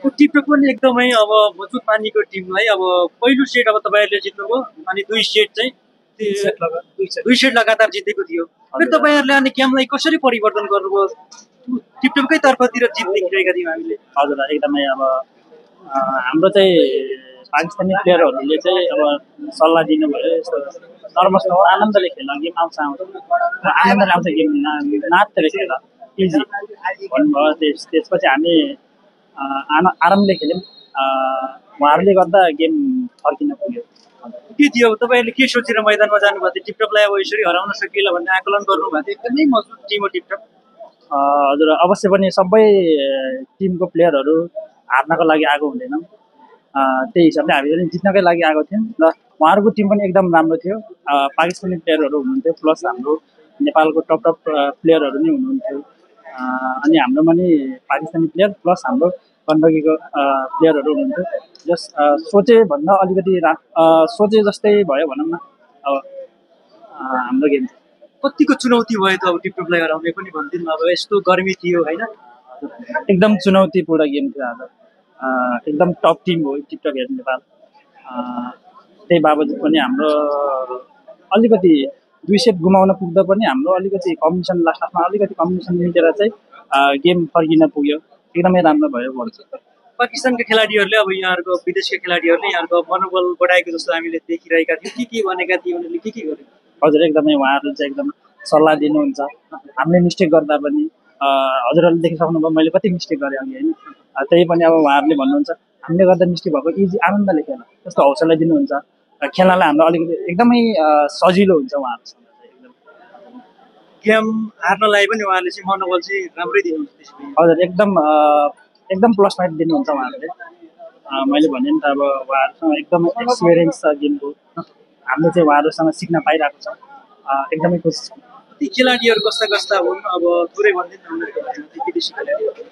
TikTok पनि एकदमै अब मजुत पानीको टिमलाई अब पहिलो सेट अब तपाईँहरूले जित्नुभयो अनि दुई सेट चाहिँ दुई सेट लगातार जितेको थियो। फेरि तपाईँहरूले अनि गेमलाई कसरी परिवर्तन गर्नुभयो? टिकटककै तर्फतिर जित देखिरहेका थियौँ हामीले। हजुर एकदमै अब हाम्रो चाहिँ पाकिस्तानी प्लेयरहरूले चाहिँ अब सल्लाह दिनुभयो यस्तो नर्भस नहो आनन्दले खेल गेम आउँछ आनन्दले आउँछ गेम नाच्दै खेल इजी भन्नुभयो। त्यसपछि हामी आरामले खेल्यौँ। उहाँहरूले गर्दा गेम फर्किन पुग्यो। के थियो तपाईँहरूले के सोचेर मैदानमा जानुभएको थियो? टिकटकलाई अब यसरी हराउन सकिएला भन्ने आकलन गर्नुभएको थियो। एकदमै मजबुत टिम हो टिकटक। हजुर अवश्य पनि सबै टिमको प्लेयरहरू हार्नको लागि आएको हुँदैनौँ। त्यही हिसाबले हामी पनि जित्नकै लागि आएको थियौँ र उहाँहरूको टिम पनि एकदम राम्रो थियो। पाकिस्तानी प्लेयरहरू हुनुहुन्थ्यो प्लस हाम्रो नेपालको टप प्लेयरहरू नै हुनुहुन्थ्यो। अनि हाम्रोमा नि पाकिस्तानी प्लेयर प्लस हाम्रो गण्डकीको प्लेयरहरू हुनुहुन्थ्यो। जस सोचे भन्दा अलिकति सोचे जस्तै भयो भनौँ न। अब हाम्रो गेम कतिको चुनौती भयो त अब टिकटकलाई हराउने पनि भन्दिनँ। अब यस्तो गर्मी थियो होइन? एकदम चुनौतीपूर्ण गेम थियो आज। एकदम टप टिम हो टिकटक हेर्ने नेपाल। त्यही बाबजुद पनि हाम्रो अलिकति दुई सेट गुमाउन पुग्दा पनि हाम्रो अलिकति कम्बिनेसन लास्टमा अलिकति कम्बिनेसन मिलेर चाहिँ गेम फर्किन पुग्यो। एकदमै राम्रो भयो भन्छ। पाकिस्तानका खेलाडीहरूले अब यहाँहरूको विदेशका खेलाडीहरूले यहाँहरूको मनोबल बढाएको जस्तो हामीले देखिरहेका थियौँ। के भनेका थिए उनीहरूले के गरे? हजुर एकदमै उहाँहरू चाहिँ एकदम सल्लाह दिनुहुन्छ। हामीले मिस्टेक गर्दा पनि हजुरहरूले देखि सक्नुभयो मैले कति मिस्टेक गरेँ अघि होइन। त्यही पनि अब उहाँहरूले भन्नुहुन्छ हामीले गर्दा मिस्टेक भएको इजी आनन्दले खेल त्यस्तो हौसला दिनुहुन्छ। खेल्नलाई हाम्रो अलिकति एकदमै सजिलो हुन्छ उहाँहरूसँग चाहिँ एकदम। गेम हार्नलाई पनि उहाँहरूले चाहिँ मनोबल चाहिँ राम्रै दिनुहुन्छ। हजुर एकदम प्लस पॉइन्ट दिनुहुन्छ उहाँहरूले। मैले भने नि त अब उहाँहरूसँग एकदमै एक्सपिरियन्स छ गेमको। हामीले चाहिँ उहाँहरूसँग सिक्न पाइरहेको छ। एकदमै खुसी छौँ। ती खेलाडीहरू कस्ता कस्ता हुन् अब थोरै भनिदिनु विदेशी खेलाडीहरू?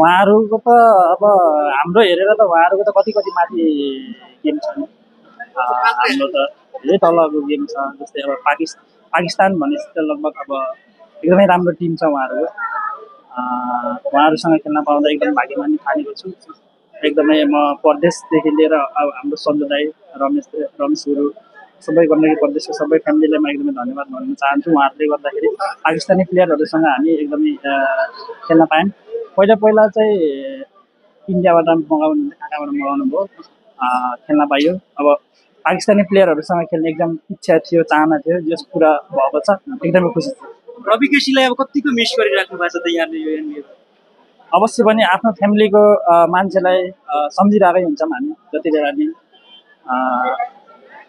उहाँहरूको त अब हाम्रो हेरेर त उहाँहरूको त कति माथि गेम छ नि। हाम्रो त धेरै तलको गेम छ। जस्तै अब पाकिस्तान भनेपछि त लगभग अब एकदमै राम्रो टिम छ उहाँहरूको। उहाँहरूसँग खेल्न पाउँदा एकदम भाग्यमानी ठानेको छु। एकदमै म परदेशदेखि लिएर अब हाम्रो सन्जु दाई रमेश गुरु सबै गण्डकी प्रदेशको सबै फ्यामिलीलाई म एकदमै धन्यवाद भन्न चाहन्छु। उहाँहरूले गर्दाखेरि पाकिस्तानी प्लेयरहरूसँग हामी एकदमै खेल्न पायौँ। पहिला चाहिँ इन्डियाबाट मगाउनु कहाँबाट मगाउनु भयो खेल्न पाइयो। अब पाकिस्तानी प्लेयरहरूसँग खेल्ने एकदम इच्छा थियो चाहना थियो जस पुरा भएको छ। एकदमै खुसी छु। रवि केसीलाई अब कतिको मिस गरिराख्नु भएको छ त यहाँले यो एनबिए? अवश्य पनि आफ्नो फ्यामिलीको मान्छेलाई सम्झिरहेकै हुन्छौँ हामी जति बेला नि।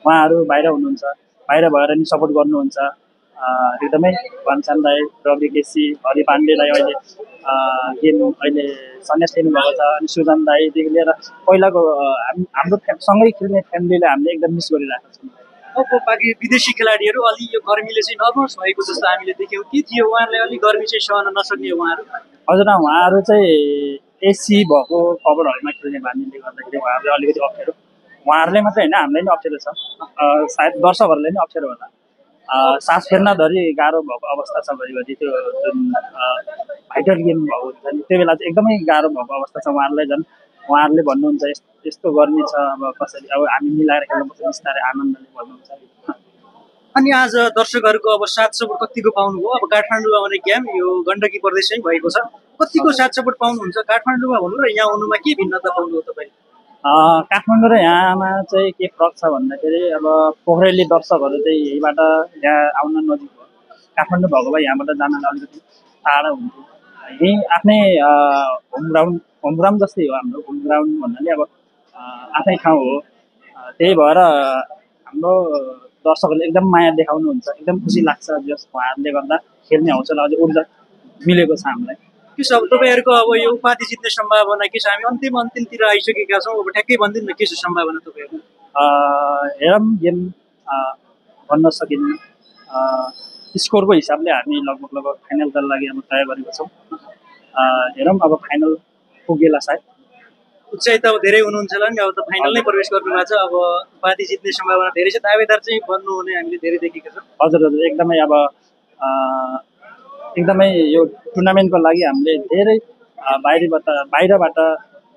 उहाँहरू बाहिर हुनुहुन्छ बाहिर भएर नि सपोर्ट गर्नुहुन्छ। एकदमै भन्छन् दाई रवि केसी हरि पाण्डेलाई अहिले गेम अहिले सन्यास लिनुभएको छ। अनि सुजन दाईदेखि लिएर पहिलाको हाम्रो सँगै खेल्ने फ्यामिलीलाई हामीले एकदम मिस गरिरहेको छौँ। अब विदेशी खेलाडीहरू अलि यो गर्मीले चाहिँ नर्भस भएको जस्तो हामीले देख्यौँ। के थियो उहाँहरूलाई अलिक गर्मी चाहिँ सहन नसक्ने उहाँहरू? हजुर उहाँहरू चाहिँ एसी भएको कभरहरूमा खेल्ने बानीले गर्दाखेरि उहाँहरूले अलिकति अप्ठ्यारो। उहाँहरूले मात्रै होइन हामीलाई नै अप्ठ्यारो छ। सायद दर्शकहरूलाई नै अप्ठ्यारो होला। सास फेर्न धरि गाह्रो भएको अवस्था छ। घरिघरि त्यो जुन भाइटल गेम भएको हुन्छ नि त्यो बेला चाहिँ एकदमै गाह्रो भएको अवस्था छ उहाँहरूलाई। झन् उहाँहरूले भन्नुहुन्छ यस्तो गर्मी छ अब कसरी अब हामी मिलाएर खेल्नुपर्छ बिस्तारै आनन्दले भन्नुहुन्छ। अनि आज दर्शकहरूको अब साथ सपोर्ट कतिको पाउनुभयो? अब काठमाडौँमा भने गेम यो गण्डकी प्रदेशमै भएको छ। कतिको साथ सपोर्ट पाउनुहुन्छ काठमाडौँमा हुनु र यहाँ हुनुमा के भिन्नता पाउनुभयो तपाईँले? काठमाडौँ र यहाँमा चाहिँ के फरक छ भन्दाखेरि अब पोखरेली दर्शकहरू चाहिँ यहीँबाट यहाँ आउन नजिक भयो। काठमाडौँ भएको भए यहाँबाट जानलाई अलिकति टाढा हुन्थ्यो। यहीँ आफ्नै होम ग्राउन्ड जस्तै हो हाम्रो। होम ग्राउन्ड भन्नाले अब आफ्नै ठाउँ हो। त्यही भएर हाम्रो दर्शकहरूले एकदम माया देखाउनुहुन्छ। एकदम खुसी लाग्छ जस उहाँहरूले गर्दा खेल्ने हौसला अझै ऊर्जा मिलेको छ हामीलाई। के छ अब तपाईँहरूको अब यो उपाधि जित्ने सम्भावना के छ? हामी अन्तिमतिर आइसकेका छौँ। अब ठ्याक्कै भनिदिनु न के छ सम्भावना तपाईँहरूको? हेरौँ गेम भन्न सकिन्न। स्कोरको हिसाबले हामी लगभग फाइनलका लागि अब तय गरेको छौँ। हेरौँ अब फाइनल पुगेला सायद। उत्साहित त अब धेरै हुनुहुन्छ होला नि। अब त फाइनल नै प्रवेश गर्नुभएको छ। अब उपाधि जित्ने सम्भावना धेरै छ। दावेदार चाहिँ बन्नुहुने हामीले धेरै देखेका छौँ। हजुर एकदमै अब एकदमै यो टुर्नामेन्टको लागि हामीले धेरै बाहिरबाट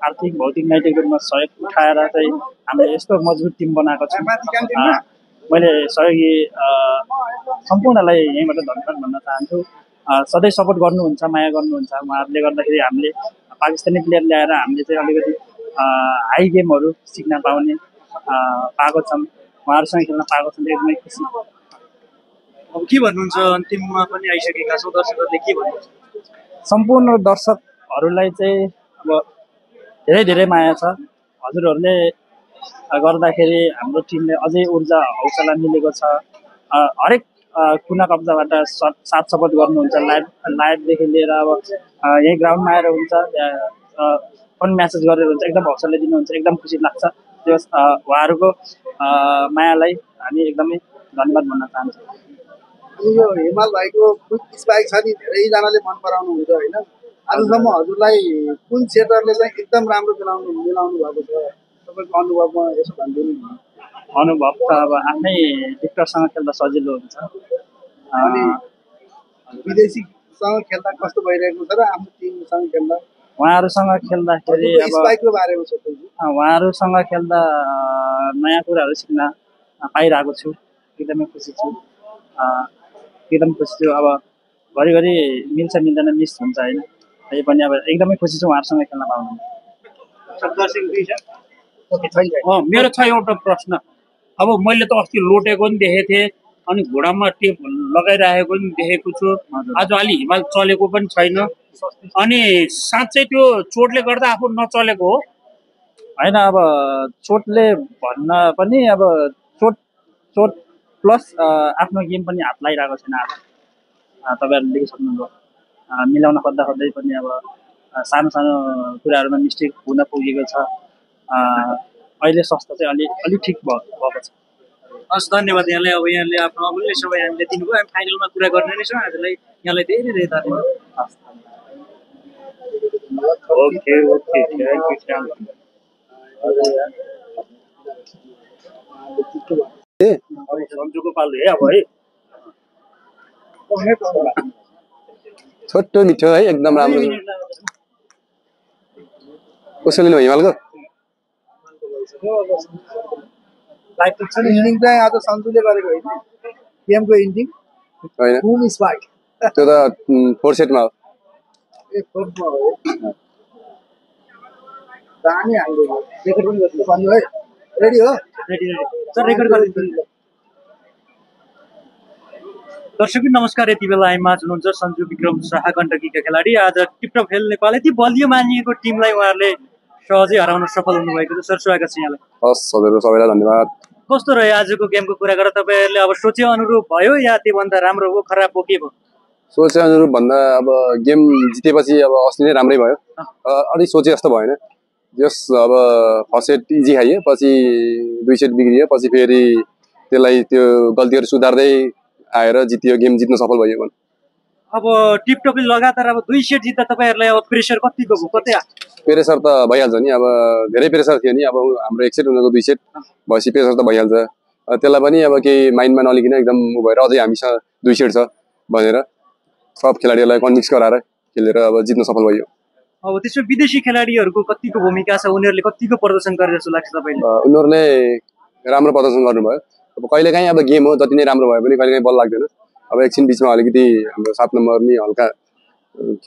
आर्थिक भौतिक नैतिक रूपमा सहयोग उठाएर चाहिँ हामीले यस्तो मजबुत टिम बनाएको छौँ। मैले सहयोगी सम्पूर्णलाई यहीँबाट धन्यवाद भन्न चाहन्छु। सधैँ सपोर्ट गर्नुहुन्छ, माया गर्नुहुन्छ। उहाँहरूले गर्दाखेरि हामीले पाकिस्तानी प्लेयर ल्याएर हामीले चाहिँ अलिकति हाई गेमहरू सिक्न पाएको छौँ, उहाँहरूसँग खेल्न पाएको छौँ। एकदमै खुसी। अब के भन्नुहुन्छ, अन्तिममा पनि आइसकेका छौँ, दर्शकहरूले के भन्नुहुन्छ? सम्पूर्ण दर्शकहरूलाई चाहिँ अब धेरै धेरै माया छ। हजुरहरूले गर्दाखेरि हाम्रो टिमले अझै ऊर्जा हौसला मिलेको छ। हरेक कुना कब्जाबाट साथ सपोर्ट गर्नुहुन्छ, लाइभदेखि लिएर अब यही ग्राउन्डमा आएर हुन्छ, फोन म्यासेज गरेर हुन्छ, एकदम हौसला दिनुहुन्छ, एकदम खुसी लाग्छ। त्यो उहाँहरूको मायालाई हामी एकदमै धन्यवाद भन्न चाहन्छौँ। यो हिमाल भाइको स्पाइक छ नि, धेरैजनाले मन पराउनु हुन्छ होइन। आजसम्म हजुरलाई कुन क्षेत्रले चाहिँ एकदम राम्रो मिलाउनु भएको छ, तपाईँको अनुभवमा यसो भनिदिनु। अनुभव त अब आफ्नै डिक्टरसँग खेल्दा सजिलो हुन्छ। अनि विदेशीसँग खेल्दा कस्तो भइरहेको छ र आफ्नो टिमसँग खेल्दा? उहाँहरूसँग खेल्दाखेरि अब स्पाइकको बारेमा सोध्छु। उहाँहरूसँग खेल्दा नयाँ कुराहरू सिक्न पाइरहेको छु। एकदमै खुसी छु। अब घरिघरि मिल्छ मिल्दैन मिस हुन्छ होइन, तै पनि अब एकदमै खुसी छु उहाँहरूसँग खेल्न पाउनु। मेरो छ एउटा प्रश्न। अब मैले त अस्ति लोटेको पनि देखेको थिएँ, अनि घुँडामा टेप लगाइरहेको पनि देखेको छु। आज अलि हिमाल चलेको पनि छैन, अनि साँच्चै त्यो चोटले गर्दा आफू नचलेको हो? होइन, अब चोटले भन्न पनि अब चोट प्लस आफ्नो गेम पनि हात लगाइरहेको छैन। आज तपाईँहरूले देखिसक्नुभयो, मिलाउन खोज्दा पनि अब सानो सानो कुराहरूमा मिस्टेक हुन पुगेको छ। अहिले स्वास्थ्य चाहिँ अलि ठिक भएको छ। हस्, धन्यवाद यहाँलाई। अब यहाँले आफ्नो अमूल्य समय हामीले दिनुभयो। हामी फाइनलमा कुरा गर्ने नै छौँ। आजलाई यहाँलाई धेरै धेरै धन्यवाद। सन्जुको पालो है। अब है छोटो मिठो है, एकदम राम्रो। कसो लिनु हिमालको इन्डिङ चाहिँ आज सन्जुले गरेको होइन, गेमको इन्डिङ होइन, त्यो त 4 सेटमा हो। रेडी हो सर, रेकर्ड गरिदिनु। दर्शक नमस्कार, यति बेला हामी माझ हुनुहुन्छ सन्जु विक्रम शाह गण्डकीका खेलाडी। आज टिपटप खेल नेपाल यति बलियो मानिएको टिमलाई उहाँहरूले सहजै हराउन सफल हुनुभएको छ। सर, स्वागत छ यहाँलाई। हस्, हजुर सबैलाई धन्यवाद। कस्तो रह्यो आजको गेमको कुरा गरेर? तपाईँहरूले अब सोचे अनुरूप भयो या त्योभन्दा राम्रो हो, खराब हो, के भयो? सोचे अनुरूप भन्दा अब गेम जितेपछि अब अस्ति नै राम्रै भयो। अलिक सोचे जस्तो भएन। जस अब फर्स्ट सेट इजी खाइयो, पछि 2 सेट बिग्रियो, पछि फेरि त्यसलाई त्यो गल्तीहरू सुधार्दै आएर जितियो, गेम जित्न सफल भयो। अब टिपटपले लगातार अब 2 सेट जित्दा तपाईँहरूलाई अब प्रेसर कतिको भयो, कतै? प्रेसर त भइहाल्छ नि, अब धेरै प्रेसर थियो नि। अब हाम्रो 1 सेट उनीहरूको 2 सेट भएपछि प्रेसर त भइहाल्छ। त्यसलाई पनि अब केही माइन्डमा नलिकन एकदम भएर अझै हामीसँग 2 सेट छ भनेर सब खेलाडीहरूलाई कन्भिन्स गराएर खेलेर अब जित्न सफल भयो। अब त्यसमा विदेशी खेलाडीहरूको कतिको भूमिका छ? उनीहरूले कतिको प्रदर्शन गरे जस्तो लाग्छ तपाईँले? उनीहरूले राम्रो प्रदर्शन गर्नुभयो। अब कहिलेकाहीँ अब गेम हो, जति नै राम्रो भयो भने कहिलेकाहीँ बल लाग्दैन। अब एकछिन बिचमा अलिकति हाम्रो 7 नम्बर नि हल्का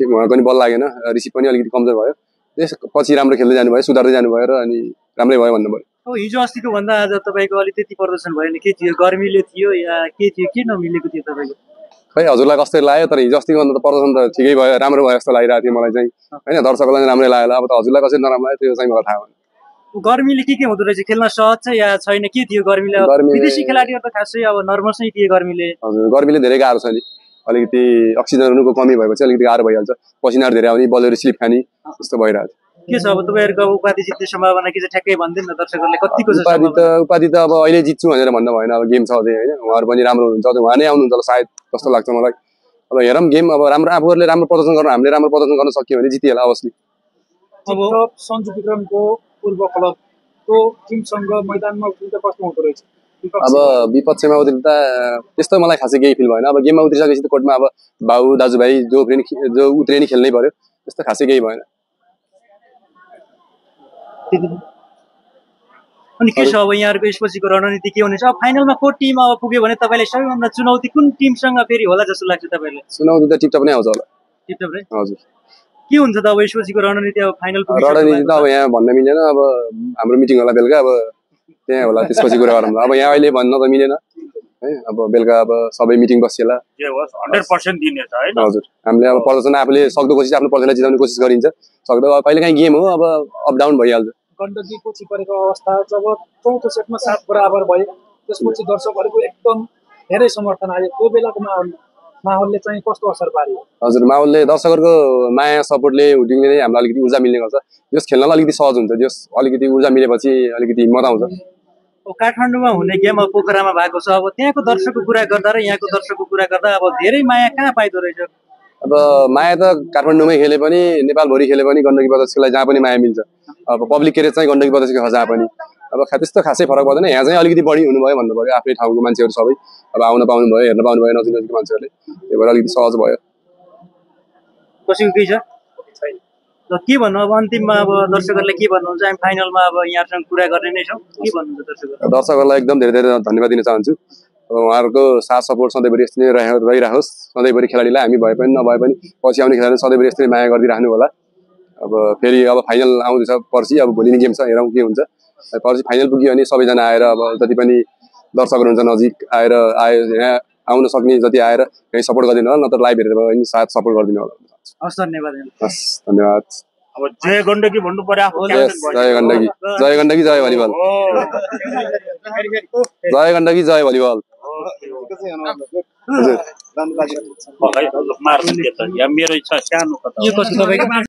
उहाँको नि बल लागेन, रिसिभ पनि अलिकति कमजोर भयो। त्यसपछि राम्रो खेल्दै जानुभयो, सुधार्दै जानुभयो र अनि राम्रै भयो भन्नु पर्यो। अब हिजो अस्तिको भन्दा आज तपाईँको अलिक त्यति प्रदर्शन भएन, के थियो? गर्मीले थियो या के थियो, के नमिलेको थियो तपाईँको? खै हजुरलाई कस्तो लाग्यो? तर हिजो अस्तिको भन्दा त प्रदर्शन त ठिकै भयो, राम्रो भयो जस्तो लागिरहेको थियो मलाई चाहिँ होइन। दर्शकलाई राम्रै लाग्यो। अब त हजुरलाई कसरी नराम्रो लाग्यो त्यो चाहिँ मलाई थाहा भएन। गर्मीले के हुँदो रहेछ? खेल्न सहज छ या छैन, के थियो गर्मीले? विदेशी खेलाडीहरू त खासै अब नर्भस नै थिए गर्मीले। हजुर, गर्मीले धेरै गाह्रो छ नि। अलिकति अक्सिजनको कमी भएपछि अलिकति गाह्रो भइहाल्छ। पसिनाहरू धेरै आउने, बलहरू स्लिप खाने जस्तो भइरहेको छ। के छ अब तपाईँहरूको उपाधि जित्ने सम्भावना के छ? ठ्याक्कै भनिदिनु न दर्शकहरूले, कतिको छ? उपाधि त अब अहिले जित्छु भनेर भन्दा भएन, अब गेम छ अझै होइन। उहाँहरू पनि राम्रो हुनुहुन्छ, उहाँ नै आउनुहुन्छ होला सायद जस्तो लाग्छ मलाई। अब हेरौँ गेम, अब राम्रो आफूहरूले राम्रो प्रदर्शन गर्नु, हामीले राम्रो प्रदर्शन गर्न सक्यो भने जितिहाल्छ अवश्य। अब सन्जु विक्रमको पूर्व क्लबको टिमसँग मैदानमा उत्रिँदा कस्तो हुँदो रहेछ? अब विपक्षमा उत्रिँदा त्यस्तो मलाई खासै केही फिल भएन। अब गेममा उत्रिसकेपछि त कोर्टमा अब भाउ दाजुभाइ जो उत्रिए नि खेल्नै पर्यो, त्यस्तो खासै केही भएन। त्यति नै। अनि के छ अब यहाँहरूको यसपछिको रणनीति के हुनेछ? अब फाइनलमा को टिम अब पुग्यो भने तपाईँले सबैभन्दा चुनौती कुन टिमसँग फेरि होला जस्तो लाग्छ तपाईँलाई? चुनौती त टिपटप नै आउँछ होला। टिपटप रे हजुर। के हुन्छ त अब यसपछिको रणनीति? अब फाइनल रणनीति त अब यहाँ भन्न मिलेन। अब हाम्रो मिटिङ होला बेलुका, अब त्यहाँ होला त्यसपछि कुरा गरौँ। अब यहाँ अहिले भन्न त मिलेन है। अब बेलुका अब सबै मिटिङ बसिएला। 100% दिने छ हैन? हजुर। हामीले अब प्रदर्शन आफूले सक्दो कोसिस आफ्नो प्रदर्शनलाई जिताउने कोसिस गरिन्छ। सक्दो अब कहिलेकाहीँ गेम हो, अब अप डाउन भइहाल्छ। गण्डकी पछि परेको अवस्था जब चौथो सेटमा 7 बराबर भयो, त्यसपछि दर्शकहरूको एकदम धेरै समर्थन आयो। त्यो बेलाको माहौलले चाहिँ कस्तो असर पार्यो? हजुर, माहौलले दर्शकहरूको माया सपोर्टले हुटिङले नै हामीलाई अलिकति ऊर्जा मिल्ने गर्छ। जस खेल्नलाई अलिकति सहज हुन्छ। जस अलिकति ऊर्जा मिलेपछि अलिकति हिम्मत आउँछ। काठमाडौँमा हुने गेम अब पोखरामा भएको छ। अब त्यहाँको दर्शकको कुरा गर्दा र यहाँको दर्शकको कुरा गर्दा अब धेरै माया कहाँ पाइदो रहेछ? अब माया त काठमाडौँमै खेले पनि नेपालभरि खेले पनि गण्डकी प्रदेशलाई जहाँ पनि माया मिल्छ। अब पब्लिक क्यारेज चाहिँ गण्डकी प्रदेशको जहाँ पनि अब त्यस्तो खासै फरक पर्दैन। यहाँ चाहिँ अलिकति बढी हुनुभयो भन्नु पर्यो। आफ्नै ठाउँको मान्छेहरू सबै अब आउन पाउनु भयो, हेर्न पाउनु भयो नजिक नजिकको मान्छेहरूले। त्यही भएर अलिकति सहज भयो। कसैको केही छ? ल के भन्नु अब अन्तिममा? अब दर्शकहरूले के भन्नुहुन्छ? हामी फाइनलमा अब यहाँसँग कुरा गर्ने नै छौँ। के भन्नुहुन्छ दर्शकहरू? दर्शकहरूलाई एकदम धेरै धेरै धन्यवाद दिन चाहन्छु। अब उहाँहरूको साथ सपोर्ट सधैँभरि यस्तै नै रहिरहोस्। सधैँभरि खेलाडीलाई हामी भए पनि नभए पनि पछि आउने खेलाडीले सधैँभरि यस्तै माया गरिदिइराख्नु होला। अब फेरि अब फाइनल आउँदैछ पर्सि। अब भोलि नै गेम छ, हेरौँ के हुन्छ। पर्सि फाइनल पुग्यो भने सबैजना आएर अब जति पनि दर्शकहरू हुन्छ नजिक आएर यहाँ आउन सक्ने जति आएर कहीँ सपोर्ट गरिदिनु होला, नत्र लाइभ हेरेर पनि साथ सपोर्ट गरिदिनु होला। हस्, धन्यवाद। हस्, धन्यवाद। अब जय गण्डकी भन्नु पर्यो आफू। जय गण्डकी, जय गण्डकी, जय भलिबल। जय गण्डकी, जय भलिबल। मेरो इच्छा सानो यो कसो तपाईँको?